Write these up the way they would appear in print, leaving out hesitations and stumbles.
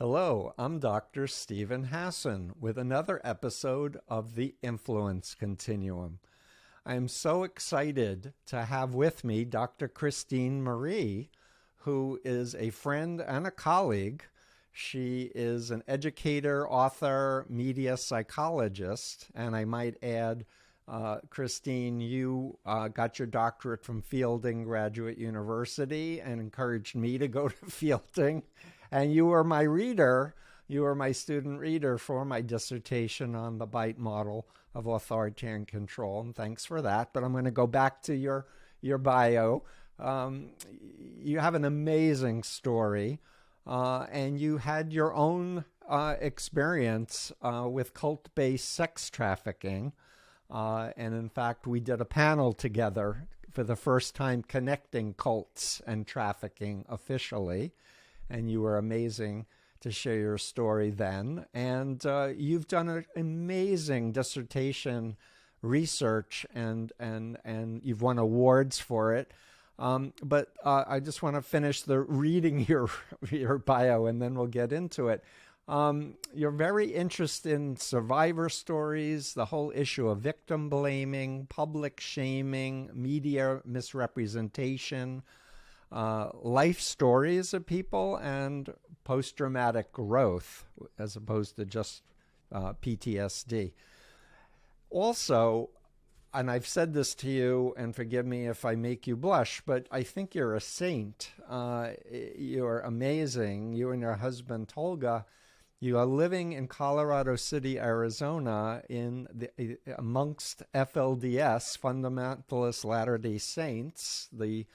Hello, I'm Dr. Stephen Hassan with another episode of the Influence Continuum. I am so excited to have with me Dr. Christine Marie, who is a friend and a colleague. She is an educator, author, media psychologist, and I might add, Christine, you got your doctorate from Fielding Graduate University and encouraged me to go to Fielding. And you were my reader, you were my student reader for my dissertation on the BITE model of authoritarian control. And thanks for that. But I'm going to go back to your bio. You have an amazing story, and you had your own experience with cult-based sex trafficking. And in fact, we did a panel together for the first time connecting cults and trafficking officially. And you were amazing to share your story then. And you've done an amazing dissertation research, and you've won awards for it. But I just want to finish the reading your bio, and then we'll get into it. You're very interested in survivor stories, the whole issue of victim blaming, public shaming, media misrepresentation, life stories of people, and post-traumatic growth as opposed to just PTSD. Also, and I've said this to you, and forgive me if I make you blush, but I think you're a saint. You're amazing. You and your husband, Tolga, you are living in Colorado City, Arizona, amongst FLDS, Fundamentalist Latter-day Saints, the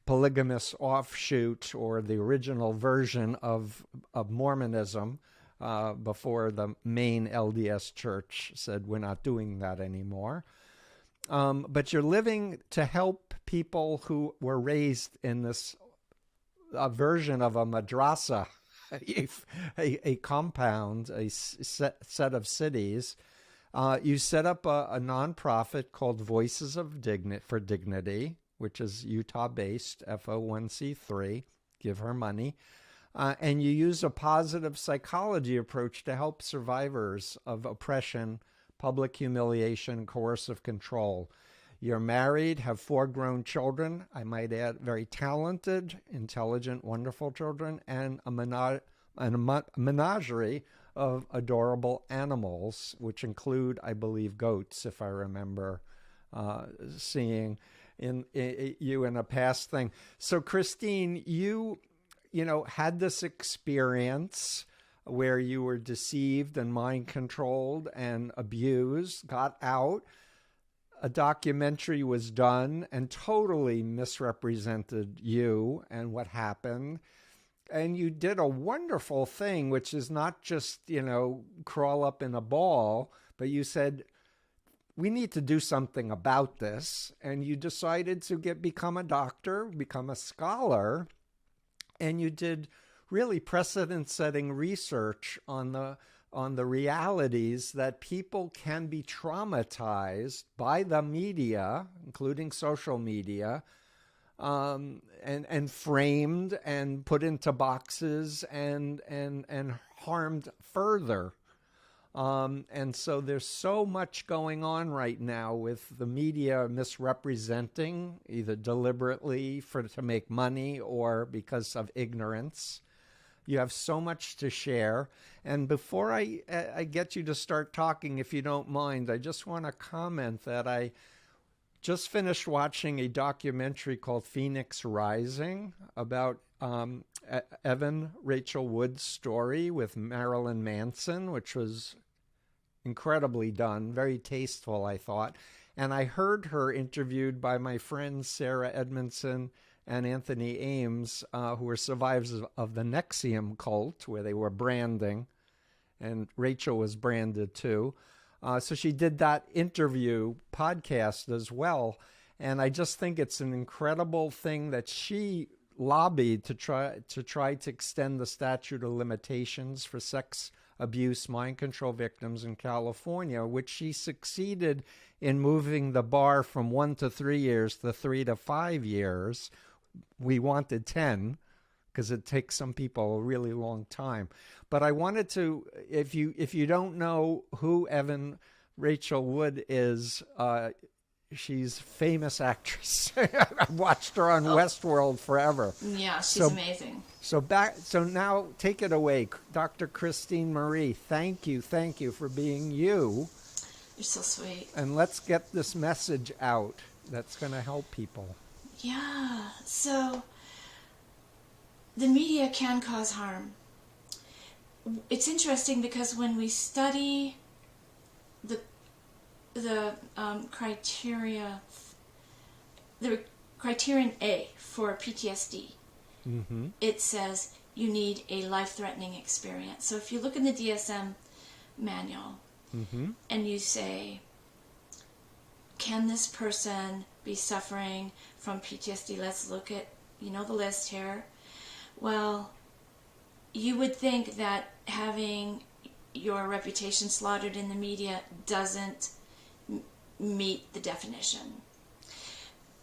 polygamous offshoot or the original version of Mormonism before the main LDS church said we're not doing that anymore. But you're living to help people who were raised in this version of a madrasa, a compound, a set of cities. You set up a nonprofit called Voices for Dignity, which is Utah-based, FO1c3, give her money. And you use a positive psychology approach to help survivors of oppression, public humiliation, coercive control. You're married, have 4 grown children, I might add very talented, intelligent, wonderful children, and a menagerie of adorable animals, which include, I believe, goats, if I remember seeing in you in a past thing. So Christine, you had this experience where you were deceived and mind controlled and abused, got out. A documentary was done and totally misrepresented you and what happened. And you did a wonderful thing, which is not just, crawl up in a ball, but you said, we need to do something about this. And you decided to become a doctor, become a scholar, and you did really precedent-setting research on the realities that people can be traumatized by the media, including social media, and framed and put into boxes and harmed further. And so there's so much going on right now with the media misrepresenting, either deliberately to make money or because of ignorance. You have so much to share. And before I get you to start talking, if you don't mind, I just want to comment that I just finished watching a documentary called Phoenix Rising about Evan Rachel Wood's story with Marilyn Manson, which was incredibly done, very tasteful, I thought. And I heard her interviewed by my friends Sarah Edmondson and Anthony Ames, who were survivors of the Nexium cult, where they were branding, and Rachel was branded too. So she did that interview podcast as well. And I just think it's an incredible thing that she lobbied to try to extend the statute of limitations for sex abuse, mind control victims in California, which she succeeded in moving the bar from 1 to 3 years to 3 to 5 years. We wanted 10 because it takes some people a really long time. But I wanted to, if you don't know who Evan Rachel Wood is, she's a famous actress. I've watched her on Westworld forever. Yeah, she's amazing. So now take it away, Dr. Christine Marie. Thank you for being you. You're so sweet. And let's get this message out that's going to help people. Yeah, so the media can cause harm. It's interesting because when we study the criteria, the criterion A for PTSD, it says you need a life-threatening experience. So if you look in the DSM manual and you say, can this person be suffering from PTSD? Let's look at, the list here. Well, you would think that having your reputation slaughtered in the media doesn't meet the definition.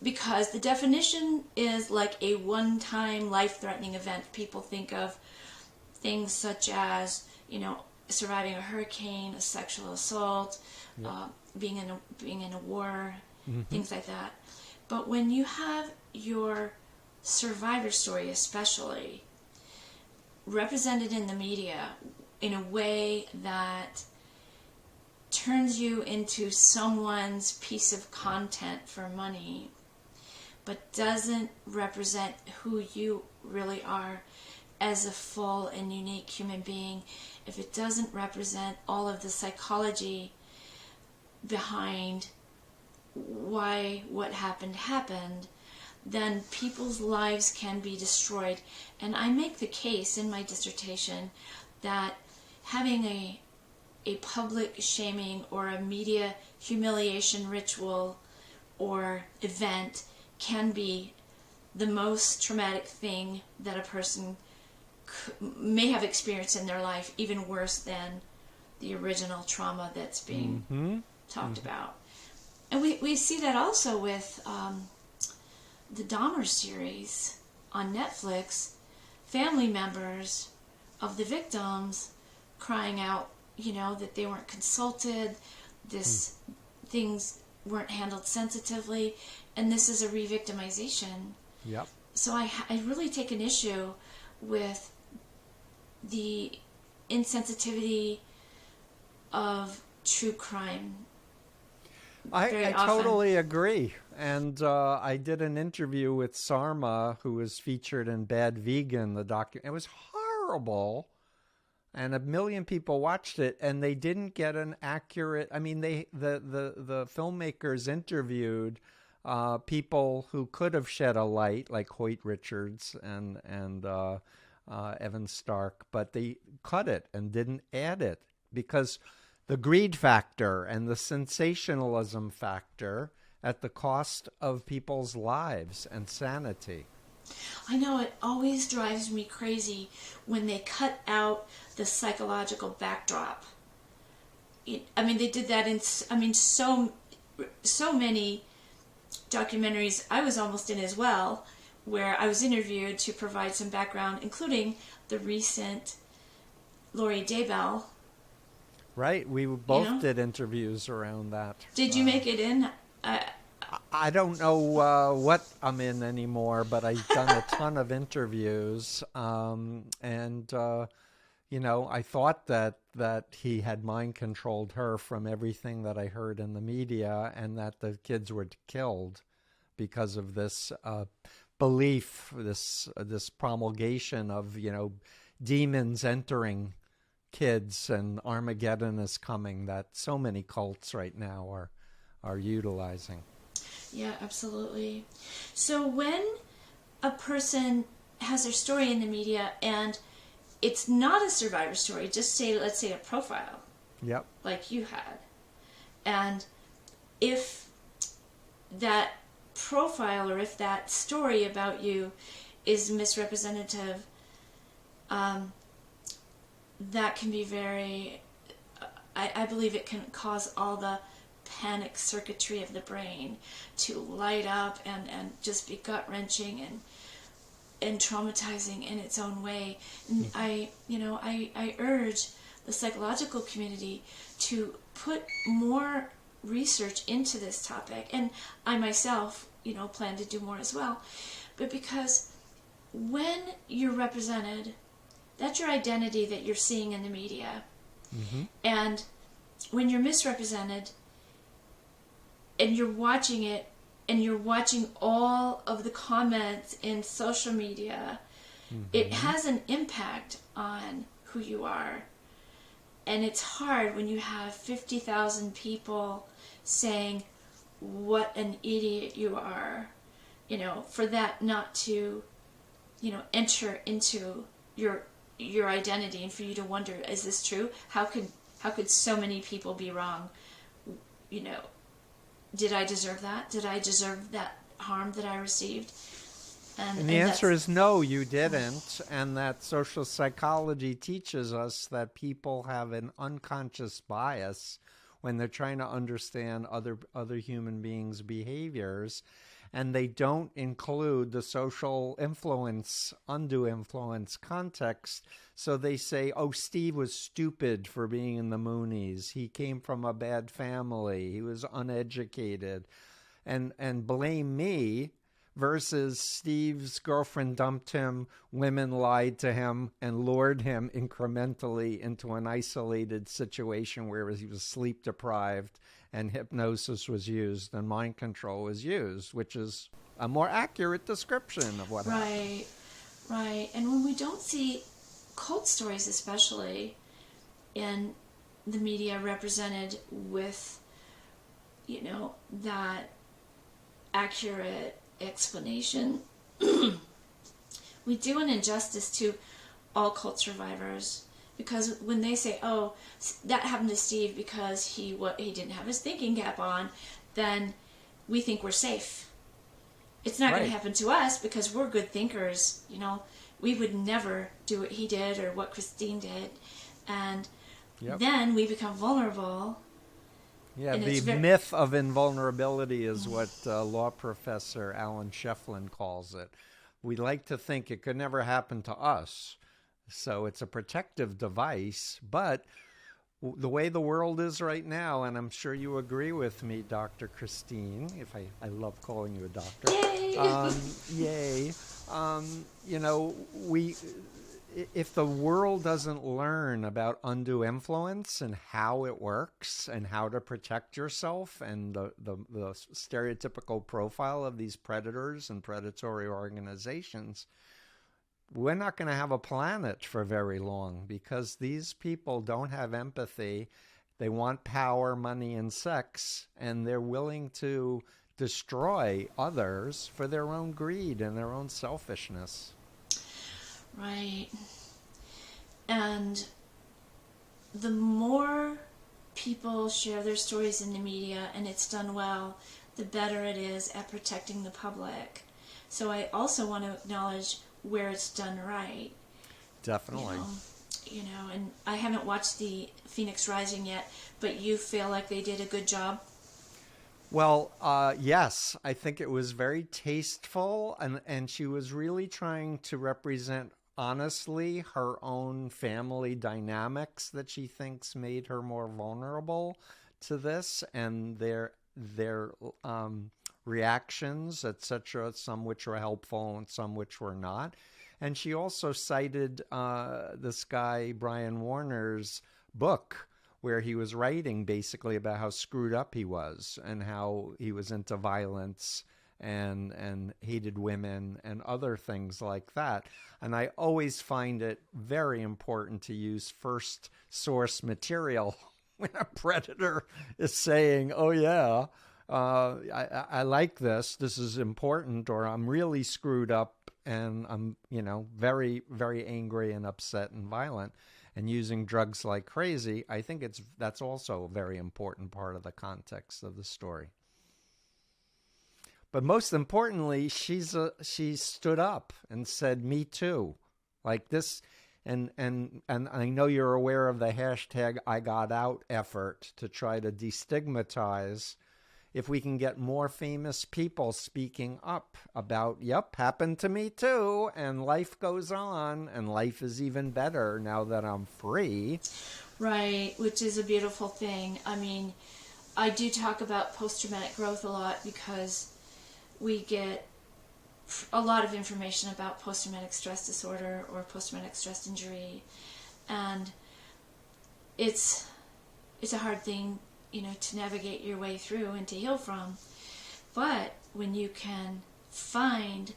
Because the definition is like a one-time life-threatening event. People think of things such as, surviving a hurricane, a sexual assault, being in a war, things like that. But when you have your survivor story especially represented in the media in a way that turns you into someone's piece of content for money, but doesn't represent who you really are as a full and unique human being, if it doesn't represent all of the psychology behind why what happened, then people's lives can be destroyed. And I make the case in my dissertation that having a public shaming or a media humiliation ritual or event can be the most traumatic thing that a person may have experienced in their life, even worse than the original trauma that's being talked about. And we see that also with the Dahmer series on Netflix, family members of the victims crying out, that they weren't consulted, things weren't handled sensitively, and this is a re-victimization. Yep. So I really take an issue with the insensitivity of true crime. I totally agree. And I did an interview with Sarma, who was featured in Bad Vegan, the documentary. It was horrible. And 1 million people watched it, and they didn't get an accurate. I mean, the filmmakers interviewed people who could have shed a light, like Hoyt Richards and Evan Stark, but they cut it and didn't add it because the greed factor and the sensationalism factor at the cost of people's lives and sanity. I know, it always drives me crazy when they cut out the psychological backdrop. They did that in, so many documentaries I was almost in as well, where I was interviewed to provide some background, including the recent Lori Daybell. Right, we both did interviews around that. Did you make it in? I don't know what I'm in anymore, but I've done a ton of interviews, I thought that he had mind controlled her from everything that I heard in the media, and that the kids were killed because of this belief, this promulgation of demons entering kids, and Armageddon is coming, that so many cults right now are utilizing. Yeah, absolutely. So when a person has their story in the media and it's not a survivor story, let's say a profile. Yep. Like you had. And if that profile or if that story about you is misrepresentative, that can be very, I believe it can cause all the panic circuitry of the brain to light up and just be gut-wrenching. And and traumatizing in its own way. And I urge the psychological community to put more research into this topic, and I myself, plan to do more as well. But because when you're represented, that's your identity that you're seeing in the media. Mm-hmm. And when you're misrepresented and you're watching it, and you're watching all of the comments in social media, it has an impact on who you are. And it's hard when you have 50,000 people saying what an idiot you are, for that not to, enter into your identity, and for you to wonder, is this true? How could so many people be wrong? Did I deserve that? Did I deserve that harm that I received? And the answer is no, you didn't. And that social psychology teaches us that people have an unconscious bias when they're trying to understand other human beings' behaviors. And they don't include the social influence, undue influence context. So they say, oh, Steve was stupid for being in the Moonies. He came from a bad family. He was uneducated. And blame me versus Steve's girlfriend dumped him, women lied to him, and lured him incrementally into an isolated situation where he was sleep deprived, and hypnosis was used and mind control was used, which is a more accurate description of what happened. Right. And when we don't see cult stories, especially in the media, represented with, that accurate explanation, we do an injustice to all cult survivors. Because when they say, oh, that happened to Steve because he didn't have his thinking cap on, then we think we're safe. It's not going to happen to us because we're good thinkers. We would never do what he did or what Christine did. And then we become vulnerable. Yeah, the myth of invulnerability is what law professor Alan Shefflin calls it. We like to think it could never happen to us. So it's a protective device, but the way the world is right now, and I'm sure you agree with me, Dr. Christine, if I love calling you a doctor. Yay. If the world doesn't learn about undue influence and how it works and how to protect yourself and the stereotypical profile of these predators and predatory organizations, we're not going to have a planet for very long, because these people don't have empathy. They want power, money, and sex, and they're willing to destroy others for their own greed and their own selfishness. Right. And the more people share their stories in the media, and it's done well, the better it is at protecting the public. So I also want to acknowledge where it's done right. Definitely. And I haven't watched the Phoenix Rising yet, but you feel like they did a good job? Well, yes, I think it was very tasteful, and she was really trying to represent honestly her own family dynamics that she thinks made her more vulnerable to this, and their reactions, etc., some which were helpful and some which were not. And she also cited this guy, Brian Warner's book, where he was writing basically about how screwed up he was and how he was into violence and hated women and other things like that. And I always find it very important to use first source material when a predator is saying, oh yeah, I like this is important, or I'm really screwed up and I'm, very, very angry and upset and violent and using drugs like crazy. I think that's also a very important part of the context of the story. But most importantly, she stood up and said, "Me too," like this, and I know you're aware of the hashtag #IGotOut effort to try to destigmatize if we can get more famous people speaking up about, yep, happened to me too, and life goes on, and life is even better now that I'm free. Right, which is a beautiful thing. I mean, I do talk about post-traumatic growth a lot because we get a lot of information about post-traumatic stress disorder or post-traumatic stress injury, and it's a hard thing, to navigate your way through and to heal from. But when you can find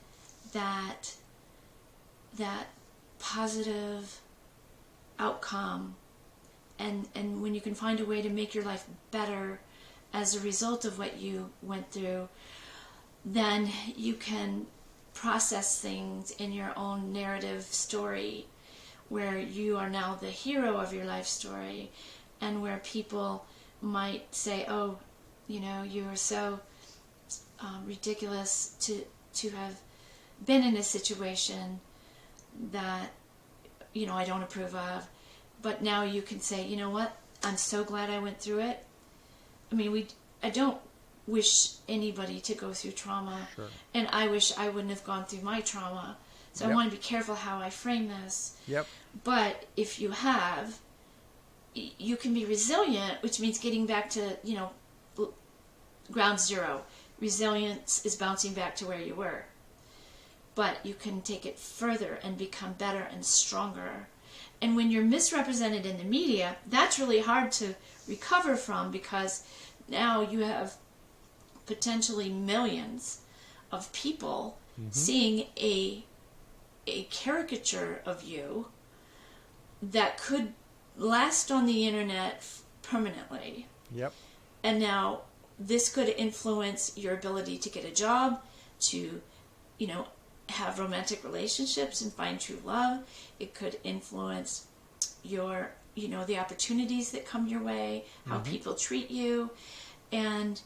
that positive outcome, and when you can find a way to make your life better as a result of what you went through, then you can process things in your own narrative story where you are now the hero of your life story, and where people might say, oh, you are so ridiculous to have been in a situation that, I don't approve of. But now you can say, you know what, I'm so glad I went through it. I mean, I don't wish anybody to go through trauma, Sure. and I wish I wouldn't have gone through my trauma. So Yep. I want to be careful how I frame this. Yep. But if you have, you can be resilient, which means getting back to, ground zero. Resilience is bouncing back to where you were. But you can take it further and become better and stronger. And when you're misrepresented in the media, that's really hard to recover from, because now you have potentially millions of people seeing a caricature of you that could last on the internet permanently. Yep. And now this could influence your ability to get a job, to, have romantic relationships and find true love. It could influence your, the opportunities that come your way, how people treat you. And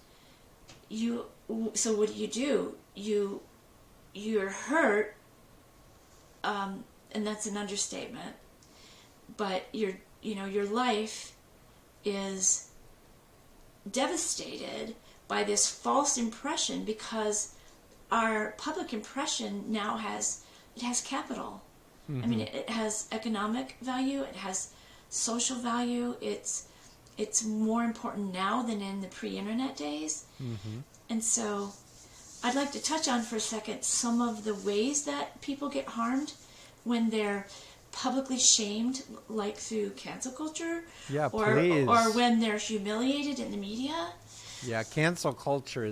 so what do? You're hurt, and that's an understatement, but your life is devastated by this false impression, because our public impression now has capital. I mean, it has economic value, it has social value. It's more important now than in the pre-internet days. And so I'd like to touch on for a second some of the ways that people get harmed when they're publicly shamed, like through cancel culture, Yeah, or please. or when they're humiliated in the media. Yeah, cancel culture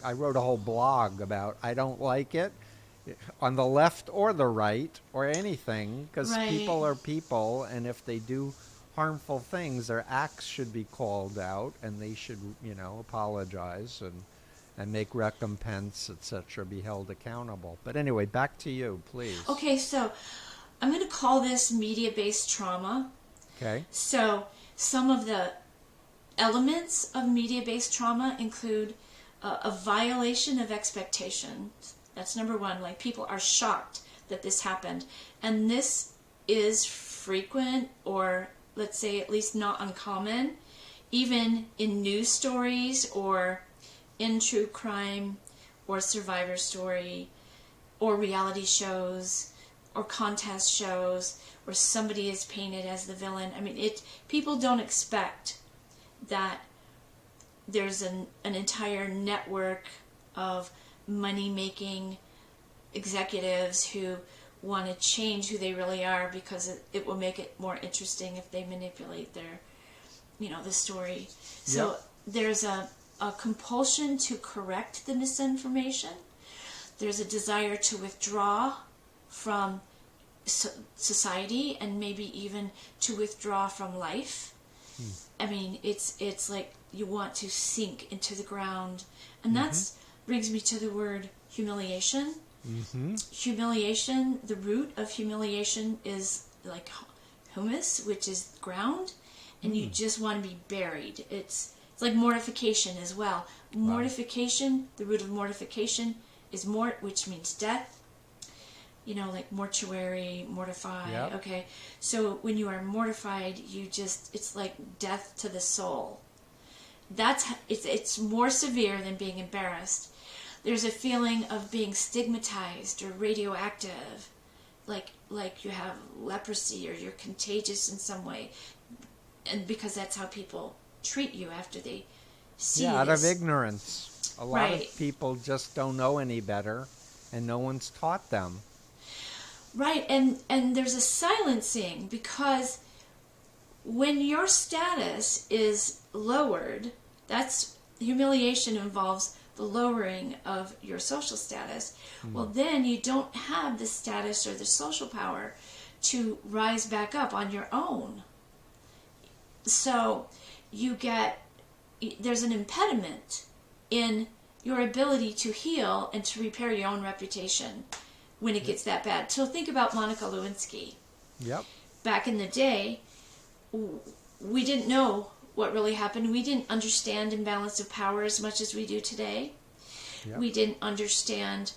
I wrote a whole blog about, I don't like it on the left or the right or anything, because Right. people are people, and if they do harmful things, their acts should be called out, and they should, apologize and make recompense, etc., be held accountable. But anyway, back to you, please. Okay, so I'm going to call this media-based trauma. Okay. So some of the elements of media-based trauma include a violation of expectations. That's number one. Like, people are shocked that this happened. And this is frequent, or let's say at least not uncommon, even in news stories or in true crime or Survivor Story or reality shows or contest shows where somebody is painted as the villain. I mean, people don't expect that there's an entire network of money-making executives who want to change who they really are, because it will make it more interesting if they manipulate their, the story. So Yep. there's a compulsion to correct the misinformation. There's a desire to withdraw from society, and maybe even to withdraw from life. I mean, it's like you want to sink into the ground. And that brings me to the word humiliation. Humiliation, the root of humiliation is like humus, which is ground, and you just want to be buried. It's like mortification as well. Mortification, the root of mortification is mort, which means death. Like mortuary, mortify. Yep. Okay, so when you are mortified, it's like death to the soul. it's more severe than being embarrassed. There's a feeling of being stigmatized or radioactive, like you have leprosy or you're contagious in some way, and because that's how people treat you after they see out this. of ignorance. A lot Right. of people just don't know any better, and no one's taught them. Right, and there's a silencing, because when your status is lowered, that's humiliation involves the lowering of your social status. Well, then you don't have the status or the social power to rise back up on your own. So there's an impediment in your ability to heal and to repair your own reputation when it gets that bad. So think about Monica Lewinsky. Yep. Back in the day, we didn't know what really happened. We didn't understand imbalance of power as much as we do today. Yep. We didn't understand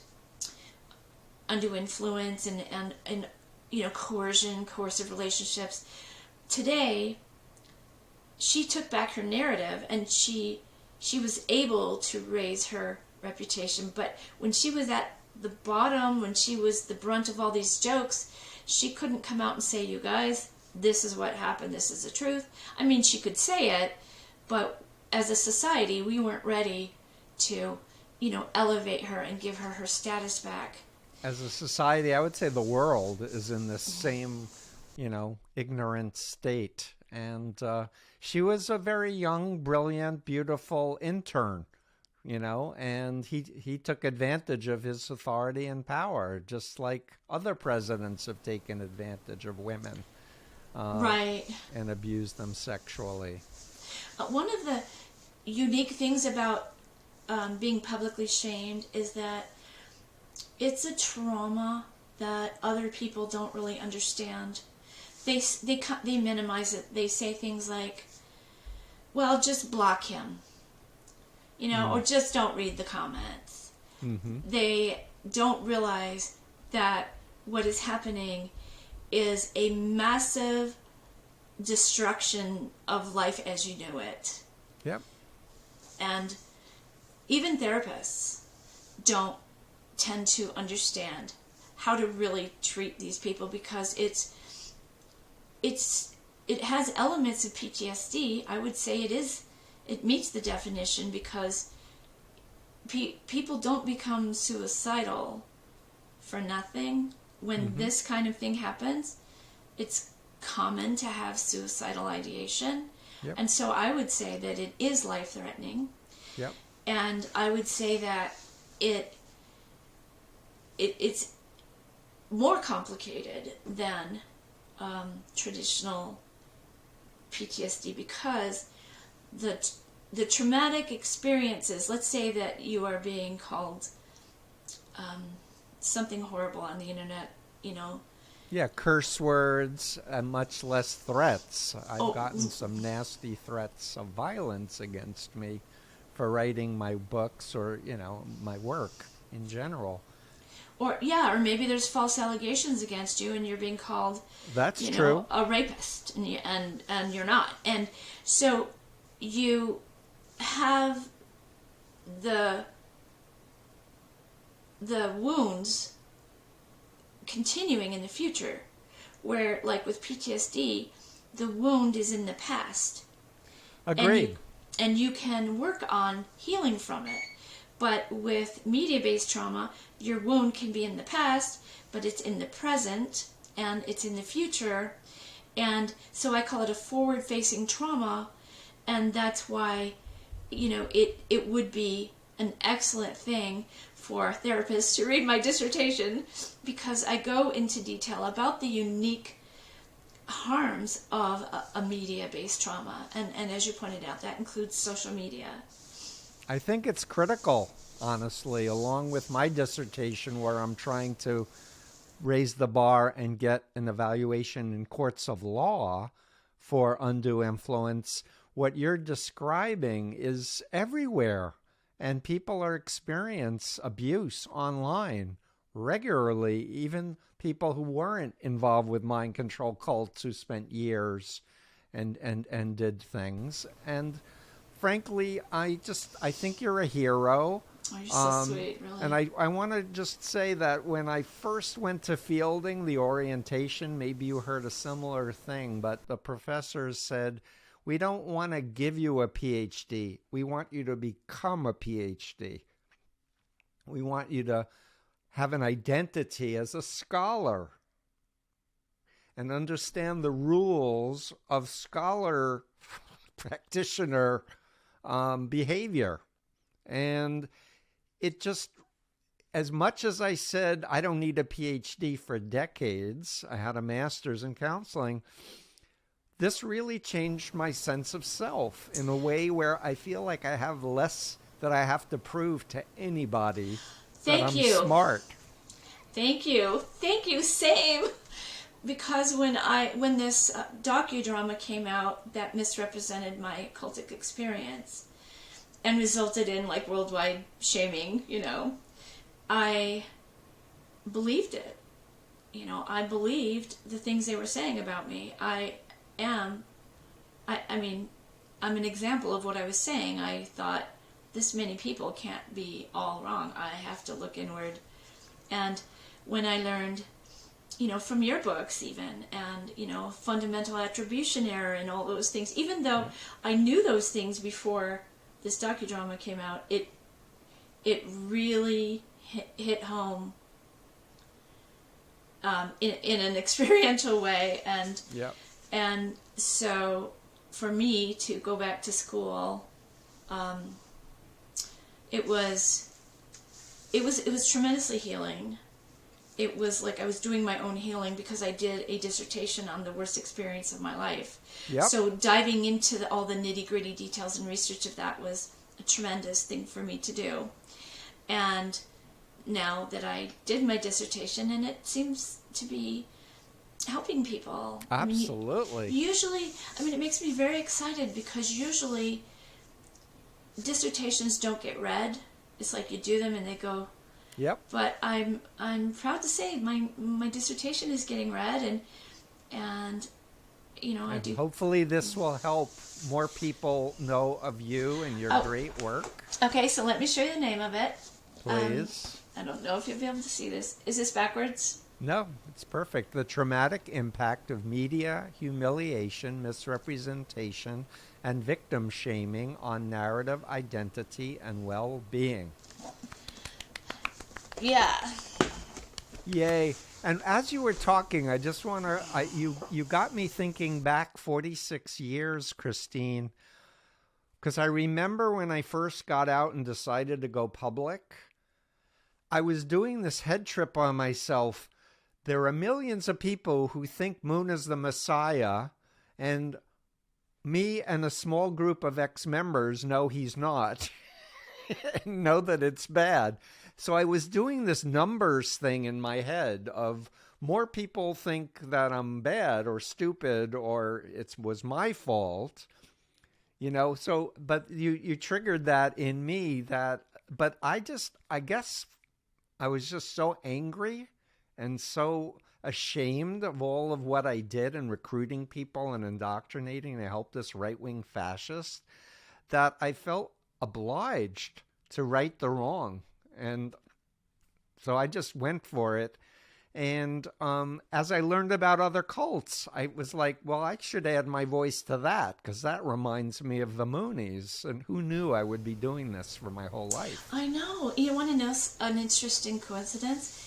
undue influence and coercion, coercive relationships. Today, she took back her narrative, and she was able to raise her reputation. But when she was at the bottom, when she was the brunt of all these jokes, she couldn't come out and say, you guys, this is what happened, this is the truth. I mean, she could say it, but as a society, we weren't ready to, elevate her and give her her status back. As a society, I would say the world is in this same, ignorant state. And she was a very young, brilliant, beautiful intern, and he took advantage of his authority and power, just like other presidents have taken advantage of women. Right. And abused them sexually. One of the unique things about being publicly shamed is that it's a trauma that other people don't really understand. They minimize it. They say things like, well, just block him, or just don't read the comments. Mm-hmm. They don't realize that what is happening is a massive destruction of life as you knew it. Yep. And even therapists don't tend to understand how to really treat these people, because it has elements of PTSD. I would say it meets the definition, because people don't become suicidal for nothing. When this kind of thing happens, it's common to have suicidal ideation. Yep. And so I would say that it is life-threatening. Yep. And I would say that it's more complicated than traditional PTSD, because the traumatic experiences, let's say that you are being called something horrible on the internet, Yeah, curse words and much less threats. I've gotten some nasty threats of violence against me for writing my books or, my work in general. Or maybe there's false allegations against you and you're being called That's true. A rapist, and you're not. And so you have the wounds continuing in the future, where, like with PTSD, the wound is in the past. Agreed. And you can work on healing from it. But with media-based trauma, your wound can be in the past, but it's in the present, and it's in the future. And so I call it a forward-facing trauma, and that's why, it would be an excellent thing for therapists to read my dissertation, because I go into detail about the unique harms of a media-based trauma. And as you pointed out, that includes social media. I think it's critical, honestly, along with my dissertation, where I'm trying to raise the bar and get an evaluation in courts of law for undue influence. What you're describing is everywhere, and people are experiencing abuse online regularly, even people who weren't involved with mind control cults who spent years and did things. And frankly, I think you're a hero. Oh, you're so sweet, really. And I want to just say that when I first went to fielding, the orientation, maybe you heard a similar thing, but the professors said, we don't want to give you a PhD. We want you to become a PhD. We want you to have an identity as a scholar and understand the rules of scholar practitioner behavior. And it just, as much as I said, I don't need a PhD for decades, I had a master's in counseling, this really changed my sense of self in a way where I feel like I have less that I have to prove to anybody that I'm smart. Thank you. Thank you. Same. Because when this docudrama came out that misrepresented my cultic experience and resulted in like worldwide shaming, I believed it. I believed the things they were saying about me. I'm an example of what I was saying. I thought, this many people can't be all wrong. I have to look inward. And when I learned, from your books even, and, fundamental attribution error and all those things, even though I knew those things before this docudrama came out, it really hit home in an experiential way. And yep. And so for me to go back to school, it was tremendously healing. It was like I was doing my own healing because I did a dissertation on the worst experience of my life. Yep. So diving into all the nitty-gritty details and research of that was a tremendous thing for me to do. And now that I did my dissertation, and it seems to be helping people. Absolutely. It makes me very excited because usually dissertations don't get read. It's like you do them and they go. Yep. But I'm proud to say my dissertation is getting read, and I do. Hopefully this will help more people know of you and your great work. Okay, so let me show you the name of it. Please. I don't know if you'll be able to see this. Is this backwards? No, it's perfect. The traumatic impact of media, humiliation, misrepresentation, and victim shaming on narrative identity and well-being. Yeah. Yay. And as you were talking, I just want to, you got me thinking back 46 years, Christine, because I remember when I first got out and decided to go public, I was doing this head trip on myself. There are millions of people who think Moon is the Messiah, and me and a small group of ex-members know he's not, and know that it's bad. So I was doing this numbers thing in my head of more people think that I'm bad or stupid or it was my fault, so, but you triggered that in me but I guess I was just so angry and so ashamed of all of what I did in recruiting people and indoctrinating to help this right-wing fascist that I felt obliged to right the wrong. And so I just went for it. And as I learned about other cults, I was like, well, I should add my voice to that because that reminds me of the Moonies. And who knew I would be doing this for my whole life? I know. You want to know an interesting coincidence?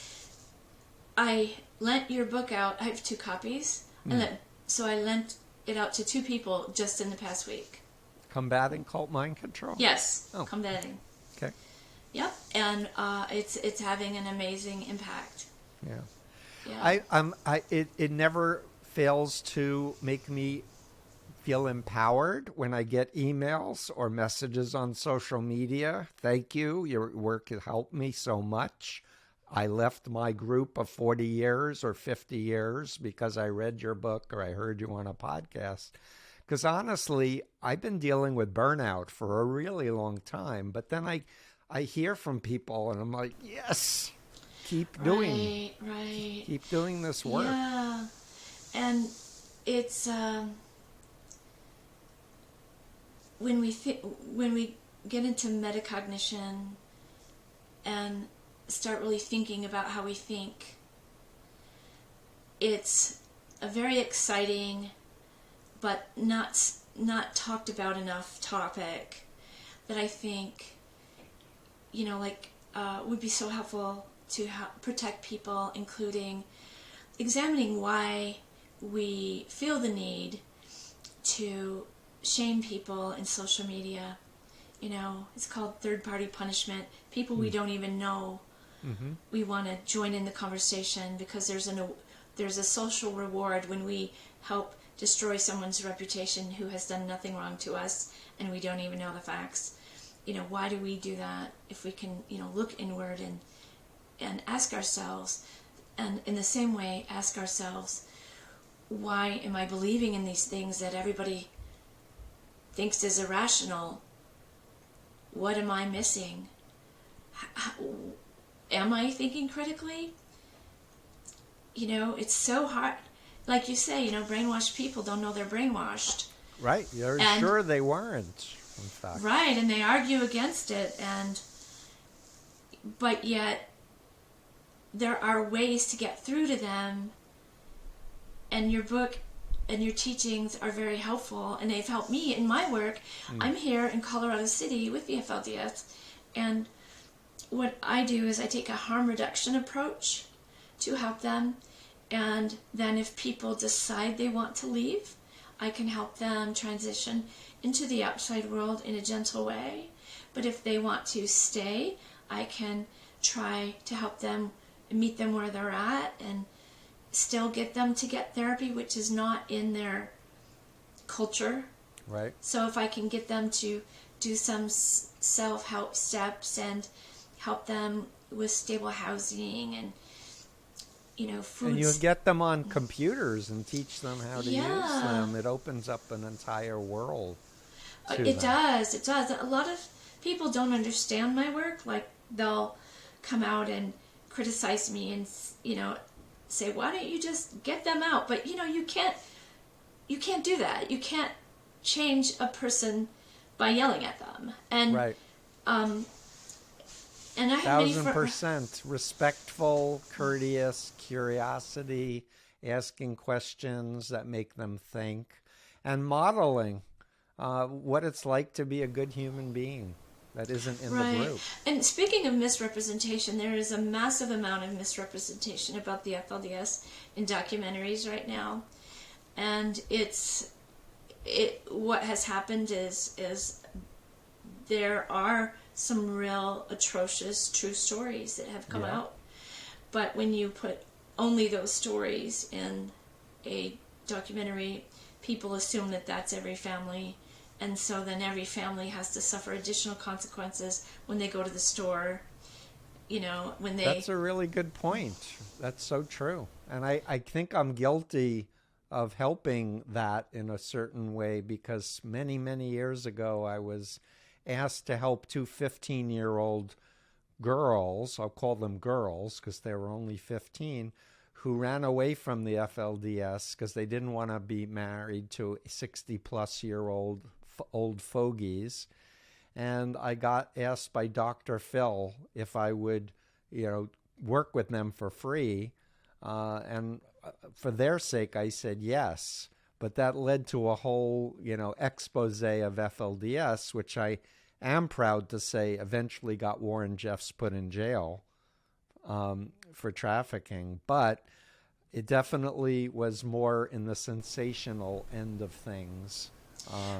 I lent your book out. I have 2 copies. So I lent it out to 2 people just in the past week. Combating cult mind control? Yes. Oh. Combating. Okay. Yep. And it's having an amazing impact. Yeah. It never fails to make me feel empowered when I get emails or messages on social media. Thank you. Your work has helped me so much. I left my group of 40 years or 50 years because I read your book or I heard you on a podcast. Because honestly, I've been dealing with burnout for a really long time. But then I hear from people and I'm like, yes, keep doing this work. Yeah. And it's when we get into metacognition and start really thinking about how we think, it's a very exciting but not talked about enough topic that I think, would be so helpful to protect people, including examining why we feel the need to shame people in social media. It's called third-party punishment. People we don't even know, we want to join in the conversation because there's a social reward when we help destroy someone's reputation who has done nothing wrong to us and we don't even know the facts. Why do we do that? If we can, look inward and ask ourselves, and in the same way ask ourselves, why am I believing in these things that everybody thinks is irrational? What am I missing? Am I thinking critically? It's so hard. Like you say, brainwashed people don't know they're brainwashed. Right. You're sure they weren't, in fact. Right, and they argue against it, but yet there are ways to get through to them, and your book and your teachings are very helpful, and they've helped me in my work. I'm here in Colorado City with the FLDS, and what I do is I take a harm reduction approach to help them, and then if people decide they want to leave, I can help them transition into the outside world in a gentle way. But if they want to stay, I can try to help them, meet them where they're at, and still get them to get therapy, which is not in their culture. Right. So if I can get them to do some self-help steps and help them with stable housing and, foods. And you get them on computers and teach them how to use them. It opens up an entire world to It them. does. A lot of people don't understand my work. Like, they'll come out and criticize me and, say, why don't you just get them out? But, you can't do that. You can't change a person by yelling at them. And, right. And I have 1,000% respectful, courteous, curiosity, asking questions that make them think, and modeling what it's like to be a good human being that isn't in the group. And speaking of misrepresentation, there is a massive amount of misrepresentation about the FLDS in documentaries right now. And what has happened is there are some real atrocious true stories that have come out. But when you put only those stories in a documentary, people assume that that's every family. And so then every family has to suffer additional consequences when they go to the store, when they... That's a really good point. That's so true. And I think I'm guilty of helping that in a certain way because many, many years ago I was asked to help two 15-year-old girls, I'll call them girls because they were only 15, who ran away from the FLDS because they didn't want to be married to 60-plus-year-old old fogies. And I got asked by Dr. Phil if I would, work with them for free. And for their sake, I said yes. But that led to a whole, expose of FLDS, which I am proud to say eventually got Warren Jeffs put in jail for trafficking. But it definitely was more in the sensational end of things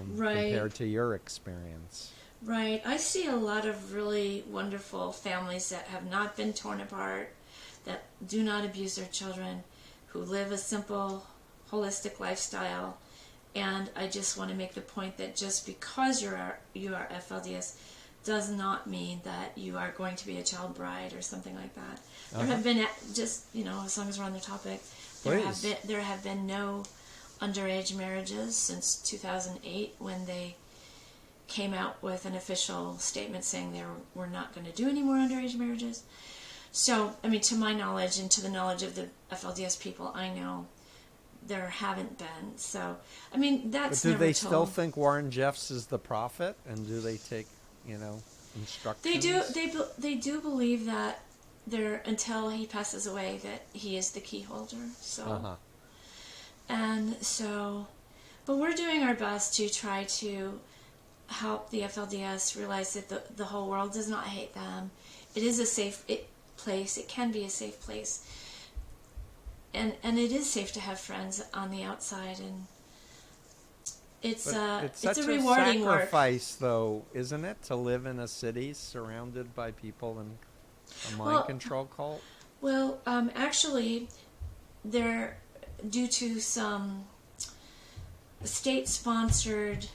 compared to your experience. Right. I see a lot of really wonderful families that have not been torn apart, that do not abuse their children, who live a simple, holistic lifestyle. And I just want to make the point that just because you are FLDS does not mean that you are going to be a child bride or something like that. There have been, just, as long as we're on the topic, there have been no underage marriages since 2008 when they came out with an official statement saying they were not going to do any more underage marriages. So, to my knowledge and to the knowledge of the FLDS people I know, there haven't been. So, I mean, that's But do never they told. still think Warren Jeffs is the prophet? And do they take, instructions? They do believe that until he passes away, that he is the key holder. So, but we're doing our best to try to help the FLDS realize that the whole world does not hate them. It is a safe place. It can be a safe place. And it is safe to have friends on the outside, and it's such a rewarding sacrifice, though, isn't it, to live in a city surrounded by people in a mind control cult? Well, actually, due to some state-sponsored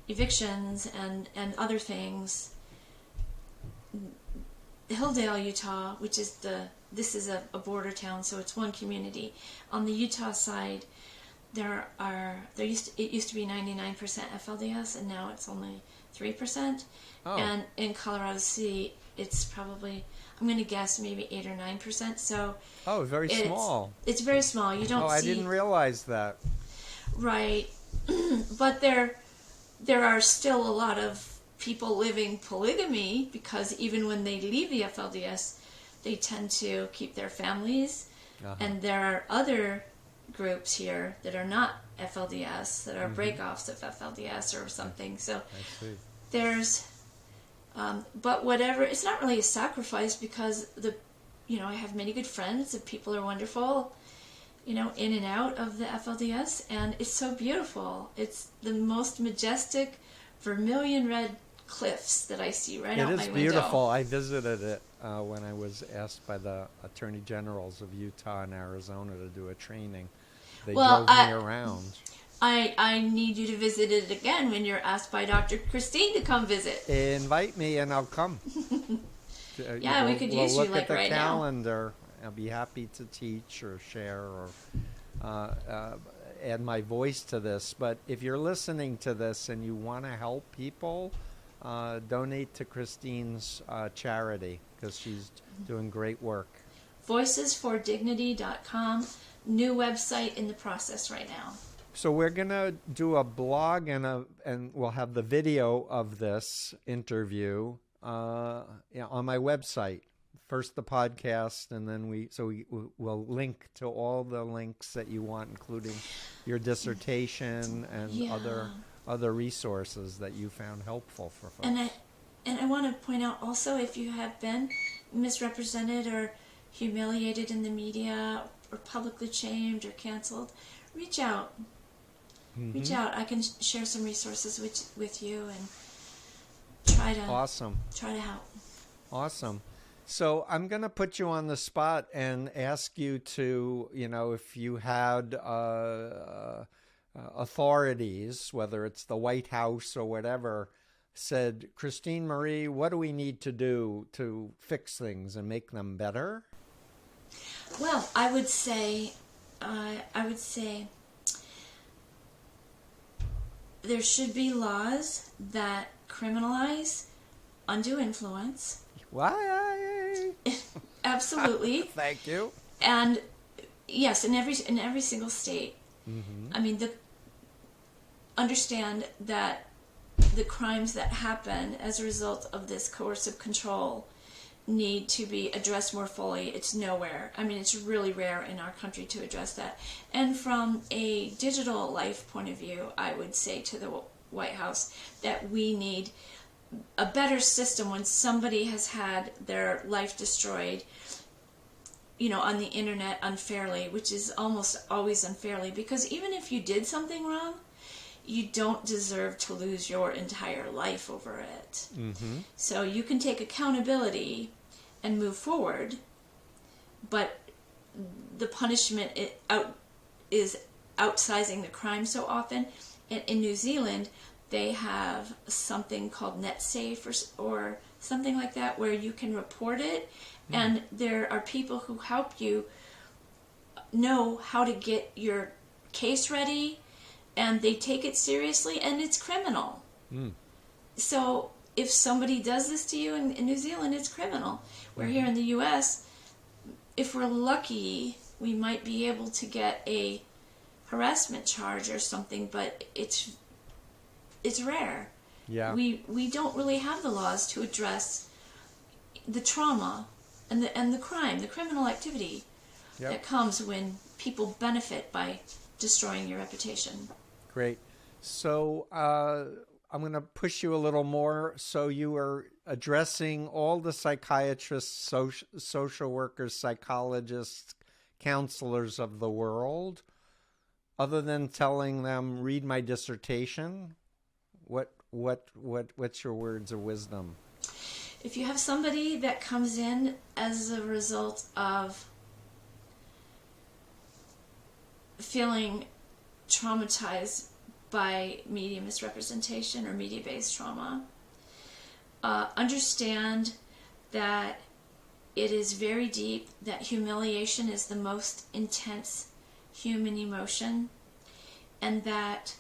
evictions and other things, Hilldale, Utah, which is this is a border town, so it's one community. On the Utah side, it used to be 99% FLDS, and now it's only 3%. Oh. And in Colorado City, it's probably, I'm going to guess, maybe 8 or 9%. So very small. It's very small. You don't see. I didn't realize that. Right, but there are still a lot of people living polygamy, because even when they leave the FLDS, they tend to keep their families. And there are other groups here that are not FLDS, that are breakoffs of FLDS or something. So there's, but whatever, it's not really a sacrifice, because I have many good friends, and people are wonderful, in and out of the FLDS, and it's so beautiful. It's the most majestic vermilion red cliffs that I see right out my window. It is beautiful. I visited it when I was asked by the Attorney Generals of Utah and Arizona to do a training. They drove me around. I need you to visit it again when you're asked by Dr. Christine to come visit. Invite me and I'll come. Yeah, we could use you like right now. Look at the calendar. I'll be happy to teach or share or add my voice to this. But if you're listening to this and you want to help people, donate to Christine's charity, because she's doing great work. Voicesfordignity.com, new website in the process right now. So we're going to do a blog and we'll have the video of this interview on my website. First the podcast, and then we'll link to all the links that you want, including your dissertation and other resources that you found helpful for folks. And I want to point out also, if you have been misrepresented or humiliated in the media or publicly shamed or canceled, reach out. Reach out. I can share some resources with you and try to help. Awesome. So I'm going to put you on the spot and ask you to, if you had authorities, whether it's the White House or whatever, said, Christine Marie, what do we need to do to fix things and make them better? Well, I would say there should be laws that criminalize undue influence. Why? Absolutely. Thank you. And yes, in every single state. I mean, understand that the crimes that happen as a result of this coercive control need to be addressed more fully. It's nowhere. I mean, it's really rare in our country to address that. And from a digital life point of view, I would say to the White House that we need a better system when somebody has had their life destroyed, on the internet unfairly, which is almost always unfairly, because even if you did something wrong, you don't deserve to lose your entire life over it. So you can take accountability and move forward, but the punishment is outsizing the crime so often. In New Zealand, they have something called NetSafe or something like that, where you can report it, and there are people who help you know how to get your case ready, and they take it seriously, and it's criminal. So if somebody does this to you in New Zealand, it's criminal. Where here in the U.S., if we're lucky, we might be able to get a harassment charge or something, but it's rare. Yeah. We don't really have the laws to address the trauma and the crime, the criminal activity that comes when people benefit by destroying your reputation. Great. So I'm going to push you a little more. So you are addressing all the psychiatrists, social workers, psychologists, counselors of the world. Other than telling them, read my dissertation, what's your words of wisdom? If you have somebody that comes in as a result of feeling traumatized by media misrepresentation or media-based trauma, understand that it is very deep, that humiliation is the most intense human emotion, and that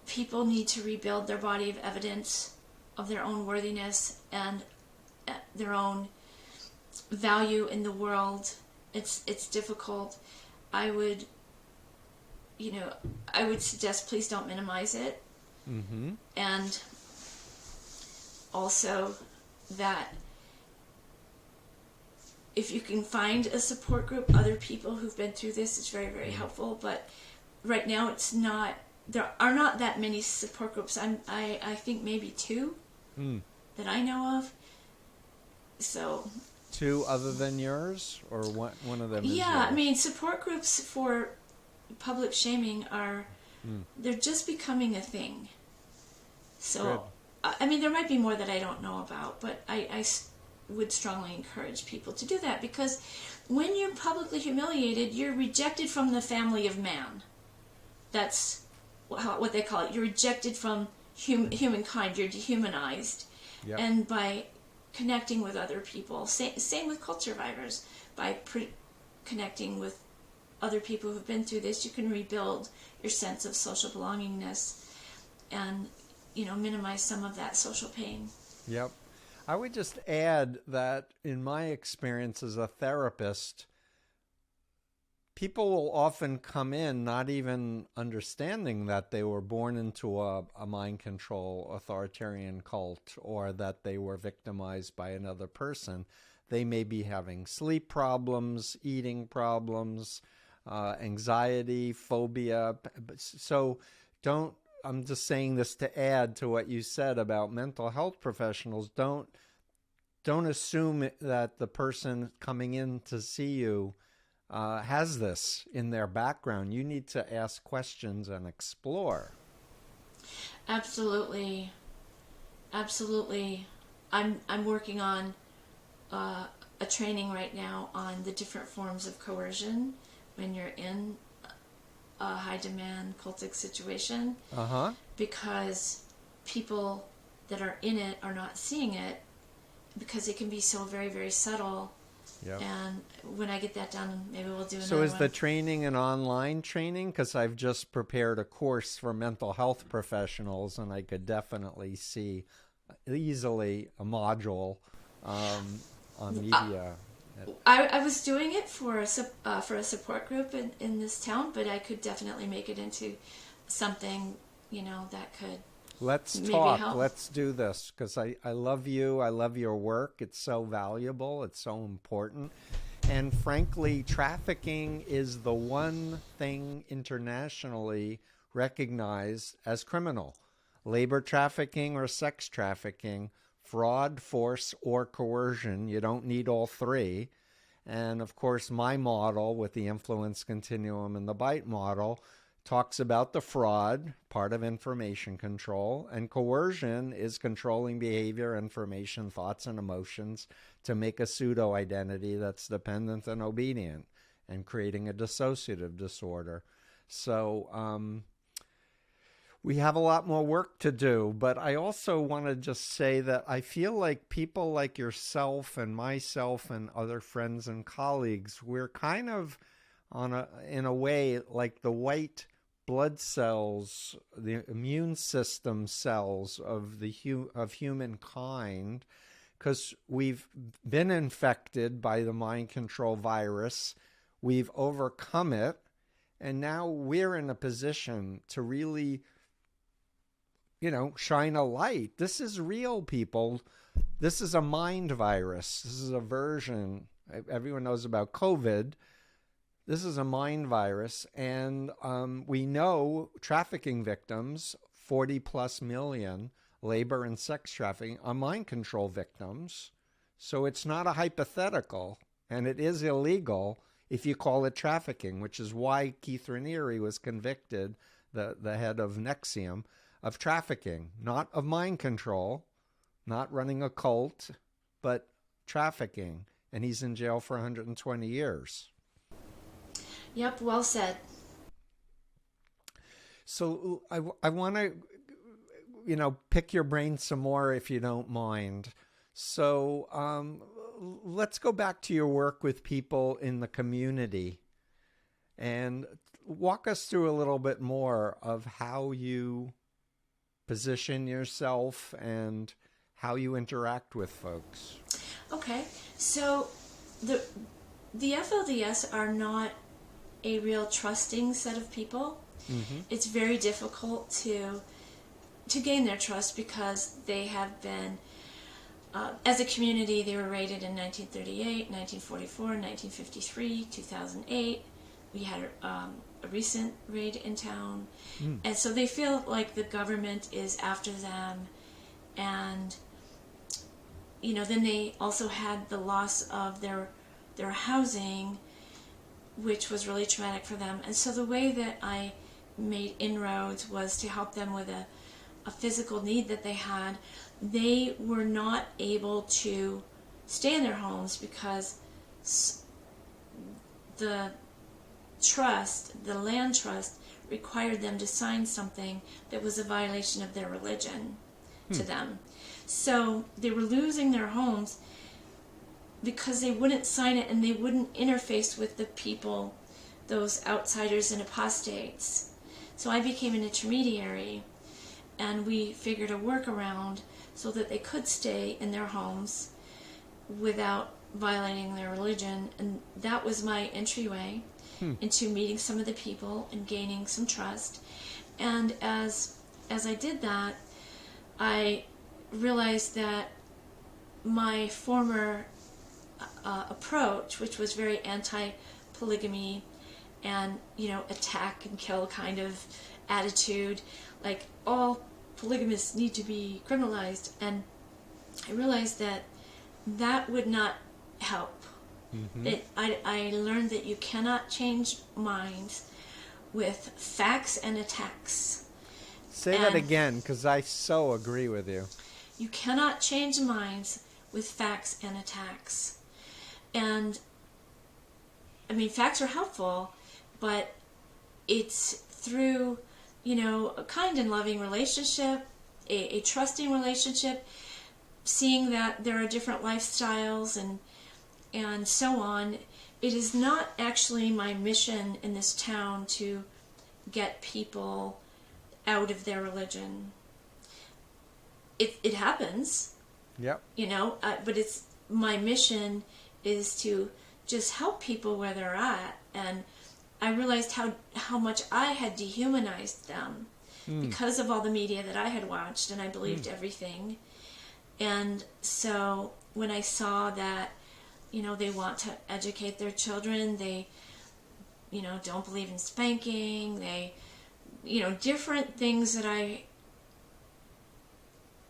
people need to rebuild their body of evidence of their own worthiness and their own value in the world. It's difficult. I would suggest please don't minimize it. Mm-hmm. And also that if you can find a support group, other people who've been through this, it's very, very helpful. But right now there are not that many support groups. I think maybe 2 that I know of. So 2 other than yours, or one of them is yeah, yours? I mean, support groups for public shaming they're just becoming a thing. So Good. I mean, there might be more that I don't know about, but I would strongly encourage people to do that, because when you're publicly humiliated, you're rejected from the family of man. That's what they call it. You're rejected from humankind. You're dehumanized. Yep. And by connecting with other people, same with cult survivors, by connecting with other people who've been through this, you can rebuild your sense of social belongingness and, minimize some of that social pain. Yep. I would just add that in my experience as a therapist, people will often come in not even understanding that they were born into a mind control authoritarian cult, or that they were victimized by another person. They may be having sleep problems, eating problems, anxiety, phobia. So I'm just saying this to add to what you said about mental health professionals. Don't assume that the person coming in to see you has this in their background. You need to ask questions and explore. Absolutely. I'm working on a training right now on the different forms of coercion when you're in a high demand cultic situation. Because people that are in it are not seeing it, because it can be so very, very subtle. Yep. And when I get that done, maybe we'll do another So is one. the training an online training? Because I've just prepared a course for mental health professionals, and I could definitely see easily a module on media. I was doing it for a support group in this town, but I could definitely make it into something, that could Let's maybe talk. help. Let's do this, because I love you. I love your work. It's so valuable. It's so important. And frankly, trafficking is the one thing internationally recognized as criminal. Labor trafficking or sex trafficking, fraud, force, or coercion. You don't need all 3. And of course, my model with the influence continuum and the bite model talks about the fraud, part of information control, and coercion is controlling behavior, information, thoughts, and emotions to make a pseudo-identity that's dependent and obedient, and creating a dissociative disorder. So we have a lot more work to do, but I also want to just say that I feel like people like yourself and myself and other friends and colleagues, we're kind of in a way like the white blood cells, the immune system cells of humankind, because we've been infected by the mind control virus. We've overcome it. And now we're in a position to really, shine a light. This is real, people. This is a mind virus. This is a version. Everyone knows about COVID. This is a mind virus. And we know trafficking victims, 40 plus million, labor and sex trafficking, are mind control victims. So it's not a hypothetical, and it is illegal if you call it trafficking, which is why Keith Raniere was convicted, the head of NXIVM, of trafficking, not of mind control, not running a cult, but trafficking. And he's in jail for 120 years. Yep, well said. So I want to, pick your brain some more if you don't mind. So let's go back to your work with people in the community and walk us through a little bit more of how you position yourself and how you interact with folks. Okay, so the FLDS are not a real trusting set of people. Mm-hmm. It's very difficult to gain their trust because they have been, as a community, they were raided in 1938, 1944, 1953, 2008. We had a recent raid in town. And so they feel like the government is after them. And, then they also had the loss of their housing, which was really traumatic for them. And so the way that I made inroads was to help them with a physical need that they had. They were not able to stay in their homes because the land trust required them to sign something that was a violation of their religion to them. So they were losing their homes because they wouldn't sign it and they wouldn't interface with the people, those outsiders and apostates. So I became an intermediary, and we figured a workaround so that they could stay in their homes without violating their religion. And that was my entryway into meeting some of the people and gaining some trust. And as I did that, I realized that my former approach, which was very anti-polygamy and, attack and kill kind of attitude, like all polygamists need to be criminalized, and I realized that would not help. Mm-hmm. I learned that you cannot change minds with facts and attacks. Say that again, because I so agree with you. You cannot change minds with facts and attacks. And, facts are helpful, but it's through, a kind and loving relationship, a trusting relationship, seeing that there are different lifestyles and so on. It is not actually my mission in this town to get people out of their religion. It happens. Yep. But it's my mission is to just help people where they're at. And I realized how much I had dehumanized them because of all the media that I had watched, and I believed everything. And so when I saw that, they want to educate their children, they, don't believe in spanking, they, different things that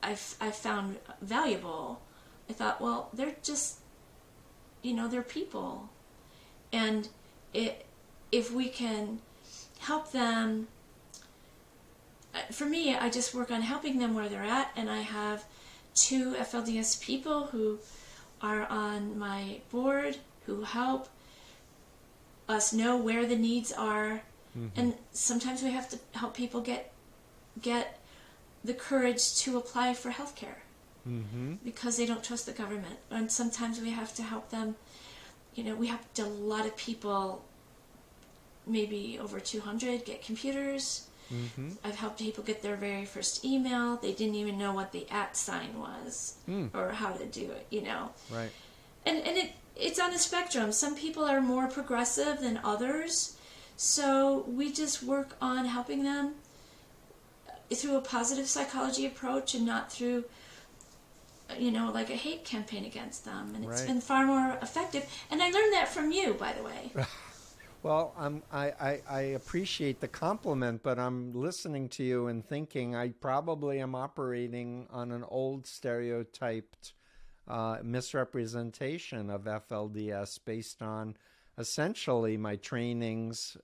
I found valuable. I thought, well, they're just, they're people. And if we can help them, for me, I just work on helping them where they're at, and I have 2 FLDS people who are on my board who help us know where the needs are. Mm-hmm. And sometimes we have to help people get the courage to apply for health care because they don't trust the government. And sometimes we have to help them. We helped a lot of people, maybe over 200, get computers I've helped people get their very first email. They didn't even know what the @ sign was or how to do it, you know. Right. And it's on a spectrum. Some people are more progressive than others. So we just work on helping them through a positive psychology approach and not through, you know, like a hate campaign against them. And it's been far more effective. And I learned that from you, by the way. Well, I appreciate the compliment, but I'm listening to you and thinking I probably am operating on an old stereotyped misrepresentation of FLDS based on essentially my trainings,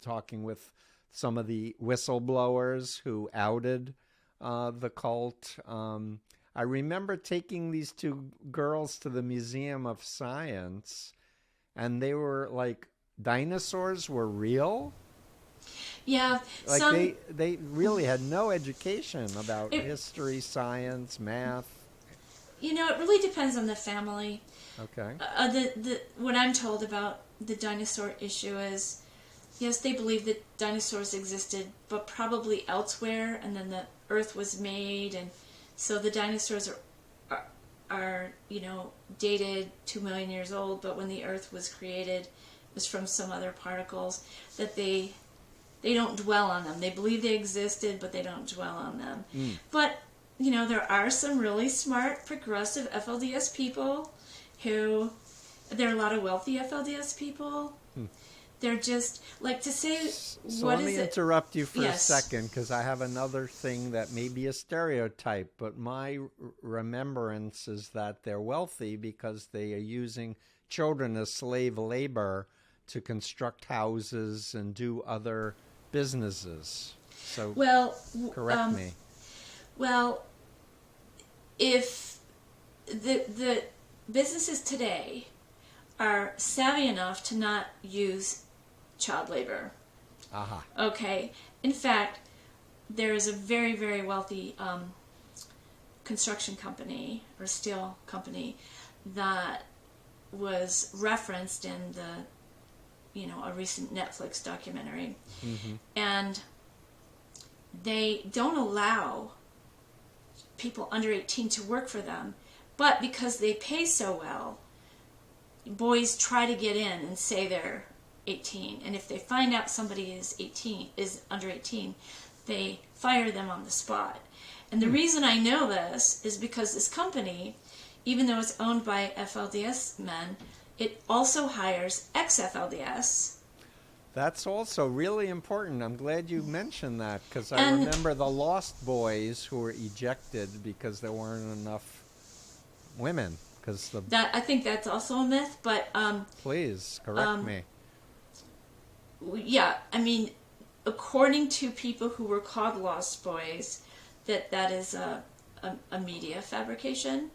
talking with some of the whistleblowers who outed the cult. I remember taking these two girls to the Museum of Science, and they were like, dinosaurs were real? Yeah. Like they really had no education about history, science, math. You know, it really depends on the family. Okay. What I'm told about the dinosaur issue is, yes, they believe that dinosaurs existed, but probably elsewhere, and then the Earth was made, and so the dinosaurs are you know, dated 2 million years old, but when the Earth was created, it was from some other particles, that they don't dwell on them. They believe they existed, but they don't dwell on them. But, you know, there are some really smart, progressive FLDS people who, there are a lot of wealthy FLDS people. They're just, like, to say, So what let is me it? interrupt you for Yes. a second, because I have another thing that may be a stereotype, but my remembrance is that they're wealthy because they are using children as slave labor to construct houses and do other businesses. So correct me. Well, if the businesses today are savvy enough to not use child labor. Okay. In fact, there is a very, very wealthy construction company or steel company that was referenced in a recent Netflix documentary. And they don't allow people under 18 to work for them, but because they pay so well, boys try to get in and say they're 18, and if they find out somebody is under 18, they fire them on the spot. And the reason I know this is because this company, even though it's owned by FLDS men, it also hires ex-FLDS. That's also really important. I'm glad you mentioned that, because I remember the Lost Boys who were ejected because there weren't enough women. I think that's also a myth, but please correct me. Yeah, I mean, according to people who were called Lost Boys, that is a media fabrication.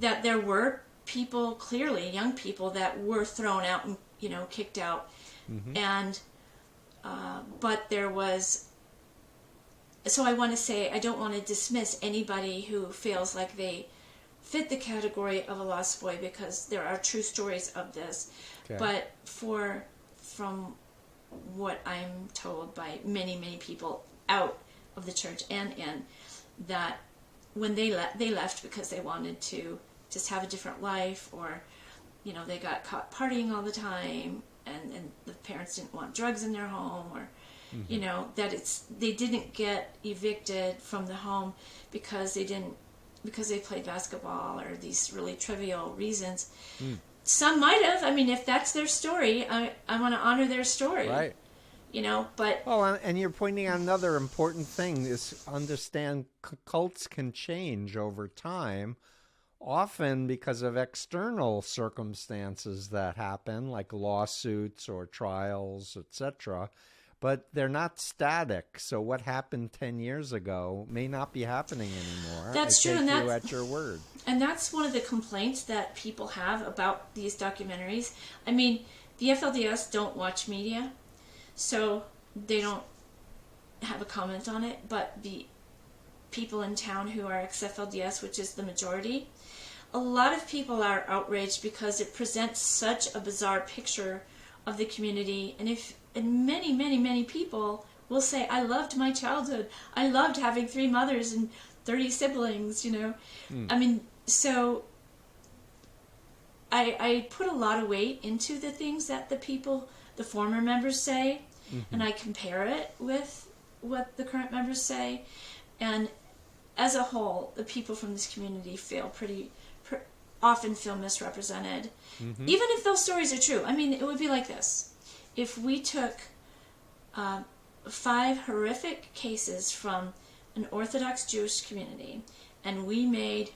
That there were people, clearly young people, that were thrown out and, you know, kicked out. And but there was, so I want to say, I don't want to dismiss anybody who feels like they fit the category of a lost boy, because there are true stories of this. Okay. But from what I'm told by many, many people out of the church and in, that when they left because they wanted to just have a different life, or, you know, they got caught partying all the time, and the parents didn't want drugs in their home, or you know, that they didn't get evicted from the home because they played basketball or these really trivial reasons. Some might have. I mean, if that's their story, I want to honor their story. Right. You know, but... Oh, and you're pointing out another important thing is understand cults can change over time, often because of external circumstances that happen, like lawsuits or trials, etc. But they're not static. So what happened 10 years ago may not be happening anymore. That's true. I take you at your word. And that's one of the complaints that people have about these documentaries. I mean, the FLDS don't watch media, so they don't have a comment on it. But the people in town who are ex-FLDS, which is the majority, a lot of people are outraged because it presents such a bizarre picture of the community. And many, many, many people will say, I loved my childhood. I loved having 3 mothers and 30 siblings, you know. I mean, so I put a lot of weight into the things that the former members say, and I compare it with what the current members say. And as a whole, the people from this community often feel misrepresented. Even if those stories are true. I mean, it would be like this. If we took 5 horrific cases from an Orthodox Jewish community and we made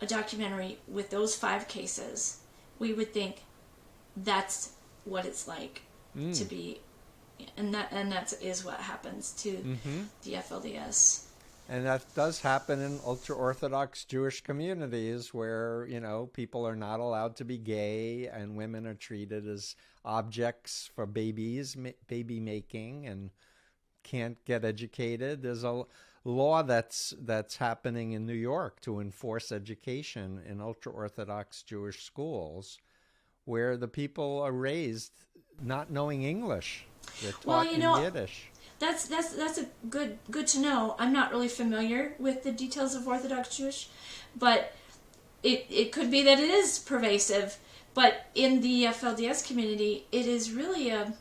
a documentary with those 5 cases, we would think that's what it's like to be, and that is what happens to the FLDS. And that does happen in ultra-Orthodox Jewish communities where, you know, people are not allowed to be gay and women are treated as objects for baby making and can't get educated. There's a law that's happening in New York to enforce education in ultra-Orthodox Jewish schools where the people are raised not knowing English. They're taught in Yiddish. That's a good to know. I'm not really familiar with the details of Orthodox Jewish, but it could be that it is pervasive. But in the FLDS community, it is really a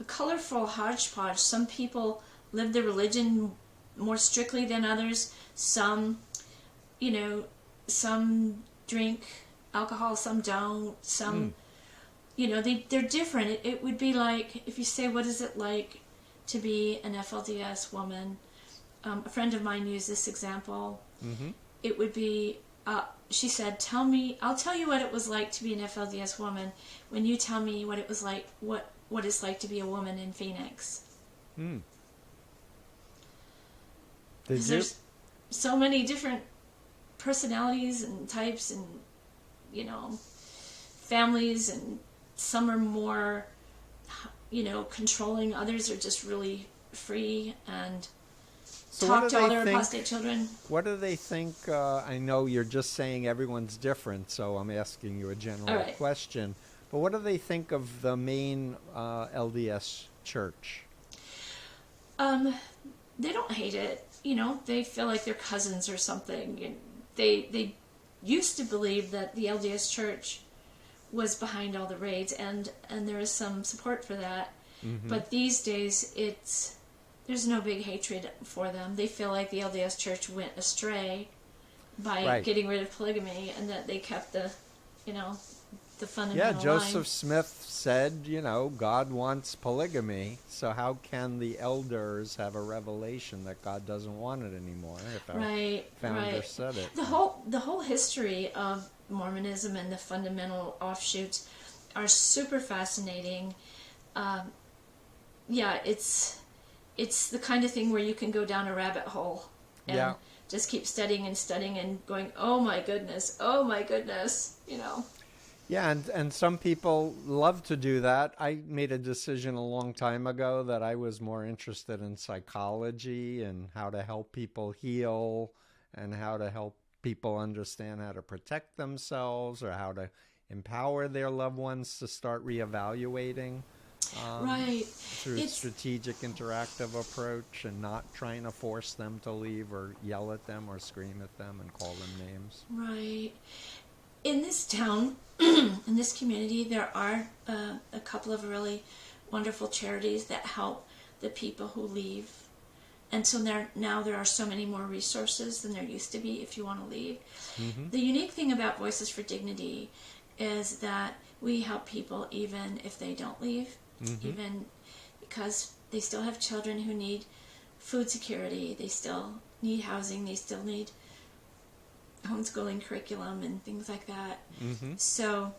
colorful hodgepodge. Some people live their religion more strictly than others. Some drink alcohol, some don't. Some, they're different. It would be like if you say, what is it like to be an FLDS woman? A friend of mine used this example. It would be, she said, I'll tell you what it was like to be an FLDS woman when you tell me what it was like, what it's like to be a woman in Phoenix. There's so many different personalities and types and, families, and some are more, controlling. Others are just really free and talk to all their apostate children. What do they think? I know you're just saying everyone's different, so I'm asking you a general question. But what do they think of the main LDS church? They don't hate it. They feel like they're cousins or something. They used to believe that the LDS church was behind all the raids, and there is some support for that. But these days, there's no big hatred for them. They feel like the LDS church went astray by getting rid of polygamy, and that they kept the fundamental line. Joseph Smith said, God wants polygamy, so how can the elders have a revelation that God doesn't want it anymore? If our founder said it. The whole history of Mormonism and the fundamental offshoots are super fascinating. It's the kind of thing where you can go down a rabbit hole and just keep studying and going, oh my goodness. Yeah, and some people love to do that. I made a decision a long time ago that I was more interested in psychology and how to help people heal and how to help people understand how to protect themselves or how to empower their loved ones to start reevaluating. Through a strategic, interactive approach and not trying to force them to leave or yell at them or scream at them and call them names. Right. In this town, in this community, there are a couple of really wonderful charities that help the people who leave. And so now there are so many more resources than there used to be if you want to leave. The unique thing about Voices for Dignity is that we help people even if they don't leave, even because they still have children who need food security, they still need housing, they still need homeschooling curriculum and things like that. So,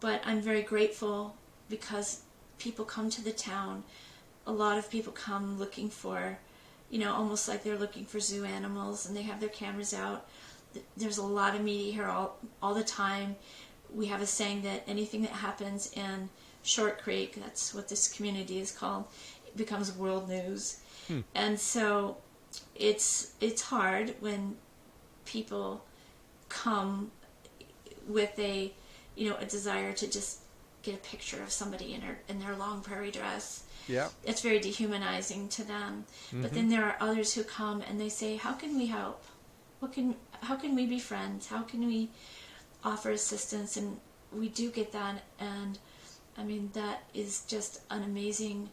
but I'm very grateful because people come to the town. A lot of people come looking for, almost like they're looking for zoo animals, and they have their cameras out. There's a lot of media here all the time. We have a saying that anything that happens in Short Creek, that's what this community is called, it becomes world news. And so it's hard when people come with a desire to just get a picture of somebody in their long prairie dress. Yeah. It's very dehumanizing to them. Mm-hmm. But then there are others who come and they say, how can we help? How can we be friends? How can we offer assistance? And we do get that. And I mean, that is just an amazing,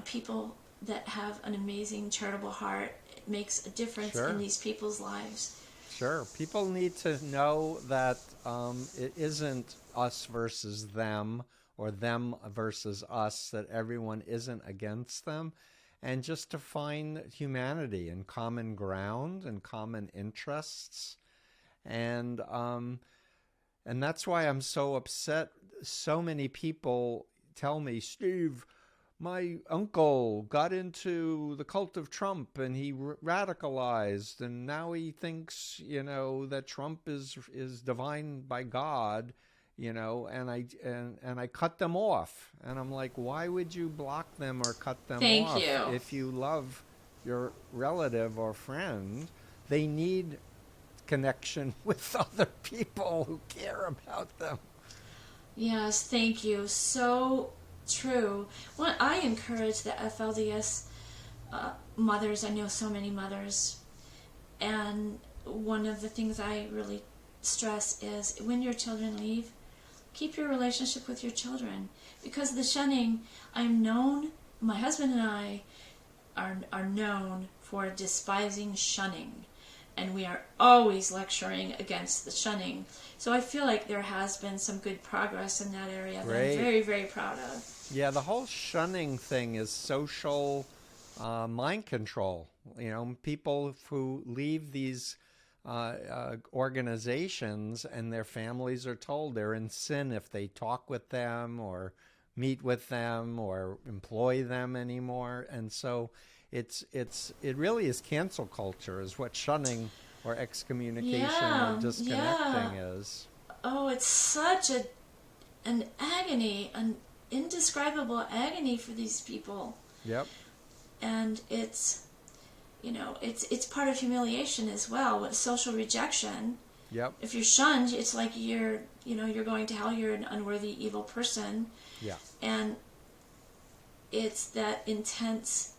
people that have an amazing charitable heart. It makes a difference in these people's lives. Sure. People need to know that it isn't us versus them or them versus us, that everyone isn't against them, and just to find humanity and common ground and common interests. And that's why I'm so upset. So many people tell me, Steve, my uncle got into the cult of Trump and he radicalized, and now he thinks, that Trump is divine by God, and I cut them off. And I'm like, why would you block them or cut them Thank off? you. If you love your relative or friend, they need connection with other people who care about them. Yes, thank you. So true. Well, I encourage the FLDS mothers. I know so many mothers. And one of the things I really stress is when your children leave, keep your relationship with your children. Because the shunning, my husband and I are known for despising shunning. And we are always lecturing against the shunning. So I feel like there has been some good progress in that area that I'm very, very proud of. Yeah, the whole shunning thing is social mind control. People who leave these organizations and their families are told they're in sin if they talk with them or meet with them or employ them anymore. And so it really is cancel culture is what shunning or excommunication or disconnecting is. Oh, it's such an agony, an indescribable agony for these people. Yep. And it's part of humiliation as well, with social rejection. Yep. If you're shunned, it's like you're going to hell, you're an unworthy, evil person. Yeah. And it's that intense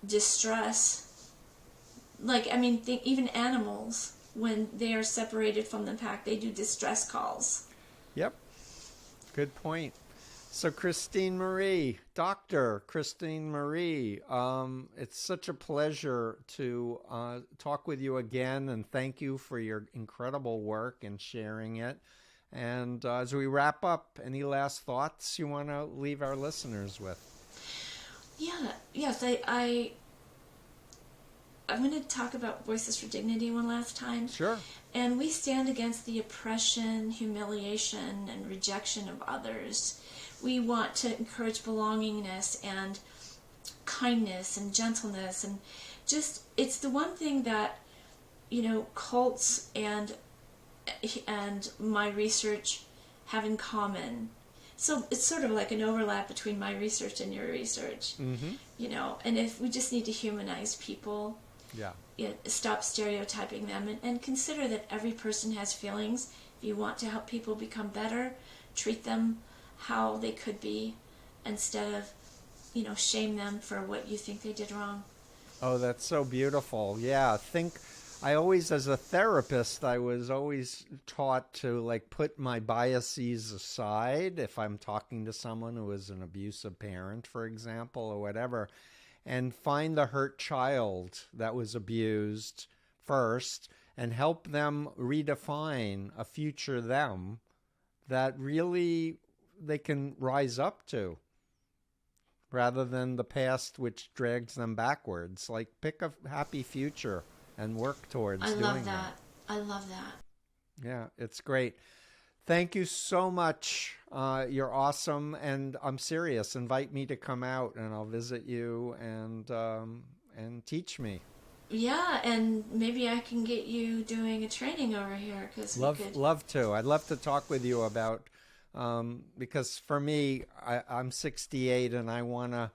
distress. Even animals, when they are separated from the pack, they do distress calls. Yep. Good point. So Dr. Christine Marie, it's such a pleasure to talk with you again, and thank you for your incredible work and sharing it. And as we wrap up, any last thoughts you want to leave our listeners with? Yes, I'm going to talk about Voices for Dignity one last time. Sure. And we stand against the oppression, humiliation, and rejection of others. We want to encourage belongingness and kindness and gentleness, and it's the one thing that cults and my research have in common. So it's sort of like an overlap between my research and your research. Mm-hmm. And if we just need to humanize people, stop stereotyping them, and consider that every person has feelings. If you want to help people become better, treat them how they could be, instead of shame them for what you think they did wrong. Oh, that's so beautiful. Yeah, I always, as a therapist, I was always taught to put my biases aside if I'm talking to someone who is an abusive parent, for example, or whatever, and find the hurt child that was abused first and help them redefine a future them that really they can rise up to, rather than the past which drags them backwards. Pick a happy future and work towards doing that. I love that. Yeah, it's great. Thank you so much. You're awesome, and I'm serious. Invite me to come out, and I'll visit you and teach me. Yeah, and maybe I can get you doing a training over here, because love to. I'd love to talk with you about because for me, I'm 68, and I want to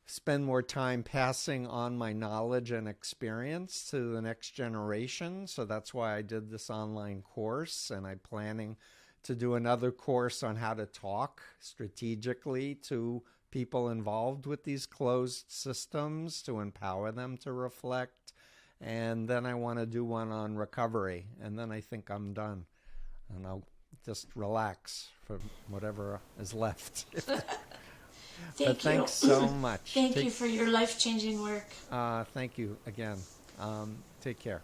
spend more time passing on my knowledge and experience to the next generation. So that's why I did this online course, and I'm planning to do another course on how to talk strategically to people involved with these closed systems to empower them to reflect. And then I want to do one on recovery. And then I think I'm done. And I'll just relax for whatever is left. Thanks so much. Thank you for your life-changing work. Thank you again. Take care.